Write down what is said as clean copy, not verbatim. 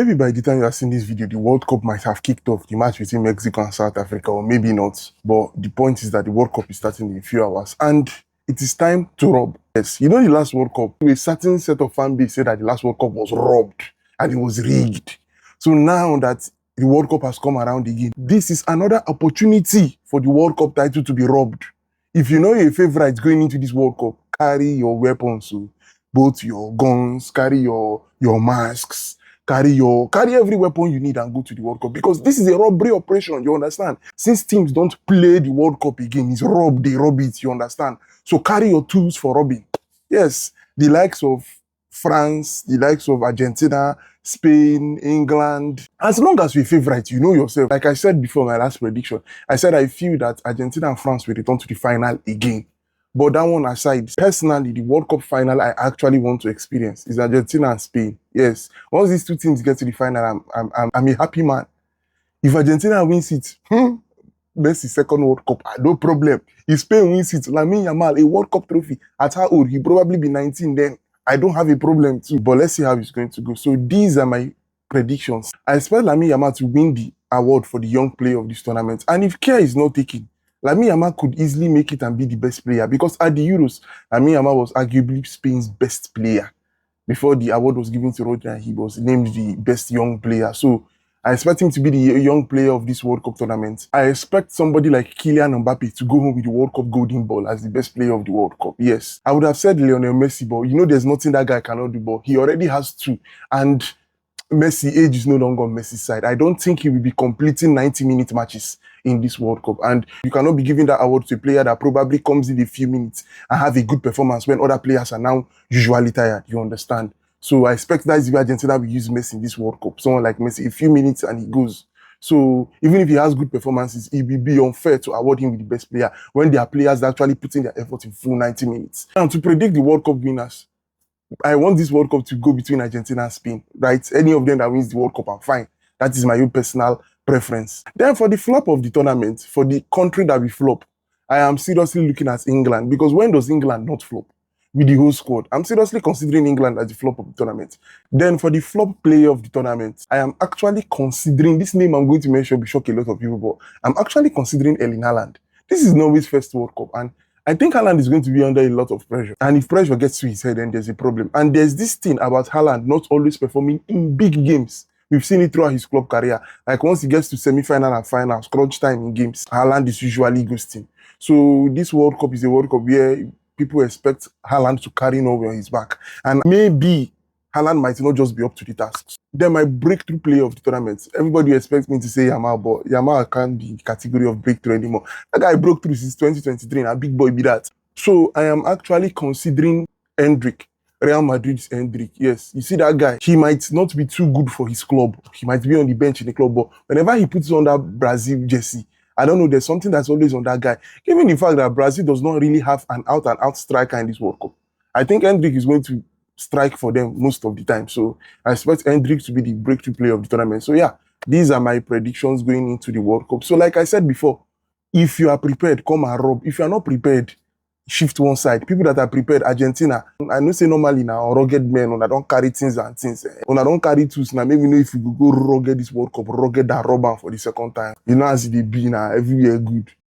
Maybe by the time you are seeing this video, the World Cup might have kicked off, the match between Mexico and South Africa, or maybe not. But the point is that the World Cup is starting in a few hours, and it is time to rob. Yes, you know the last World Cup, a certain set of fan base said that the last World Cup was robbed and it was rigged. So now that the World Cup has come around again, this is another opportunity for the World Cup title to be robbed. If you know your favorite going into this World Cup, carry your weapons, so both your guns, carry your masks, carry every weapon you need and go to the World Cup, because this is a robbery operation, you understand? Since teams don't play the World Cup again, it's robbed, they rob it, you understand? So carry your tools for robbing. Yes, the likes of France, the likes of Argentina, Spain, England. As long as you're favorite, you know yourself. Like I said before, my last prediction, I said I feel that Argentina and France will return to the final again. But that one aside, personally, the World Cup final I actually want to experience is Argentina and Spain. Yes, once these two teams get to the final, I'm a happy man. If Argentina wins it, Messi second World Cup, no problem. If Spain wins it, Lamine Yamal, a World Cup trophy. At how old? He'll probably be 19 then. I don't have a problem too. But let's see how it's going to go. So these are my predictions. I expect Lamine Yamal to win the award for the young player of this tournament. And if care is not taken, Lamine Yamal could easily make it and be the best player, because at the Euros, Lamine Yamal was arguably Spain's best player. Before the award was given to Rodri, he was named the best young player. So I expect him to be the young player of this World Cup tournament. I expect somebody like Kylian Mbappe to go home with the World Cup Golden Ball as the best player of the World Cup. Yes, I would have said Lionel Messi, but you know there's nothing that guy cannot do, but he already has two. And Messi, age is no longer on Messi's side. I don't think he will be completing 90-minute matches in this World Cup. And you cannot be giving that award to a player that probably comes in a few minutes and have a good performance when other players are now usually tired, you understand? So I expect that's the way Argentina will use Messi in this World Cup. Someone like Messi, a few minutes and he goes. So even if he has good performances, it will be unfair to award him with the best player when there are players that actually put in their effort in full 90 minutes. And to predict the World Cup winners, I want this World Cup to go between Argentina and Spain, right? Any of them that wins the World Cup, I'm fine. That is my own personal preference. Then for the flop of the tournament, for the country that will flop, I am seriously looking at England, because when does England not flop with the whole squad? I'm seriously considering England as the flop of the tournament. Then for the flop player of the tournament, I am actually considering, this name I'm going to mention will shock a lot of people, but I'm actually considering Erling Haaland. This is Norway's first World Cup, and I think Haaland is going to be under a lot of pressure. And if pressure gets to his head, then there's a problem. And there's this thing about Haaland not always performing in big games. We've seen it throughout his club career. Like once he gets to semi-final and finals, crunch time in games, Haaland is usually ghosting. So this World Cup is a World Cup where people expect Haaland to carry Norway on his back. And maybe Haaland might not just be up to the task. Then my breakthrough player of the tournament. Everybody expects me to say Yamal, but Yamal can't be in the category of breakthrough anymore. That guy broke through since 2023 and a big boy be that. So I am actually considering Endrick, Real Madrid's Endrick. Yes, you see that guy, he might not be too good for his club. He might be on the bench in the club, but whenever he puts on that Brazil jersey, I don't know, there's something that's always on that guy. Given the fact that Brazil does not really have an out-and-out striker in this World Cup, I think Endrick is going to strike for them most of the time. So I expect Endrick to be the breakthrough player of the tournament. So yeah, these are my predictions going into the World Cup. So like I said before, if you are prepared, come and rob. If you are not prepared, shift one side. People that are prepared, Argentina, I know say normally now, rugged men, when I don't carry things and things. When I don't carry tools, now maybe know if you go rugged this World Cup, rugged that rubber for the second time. You know as it be now, everywhere good.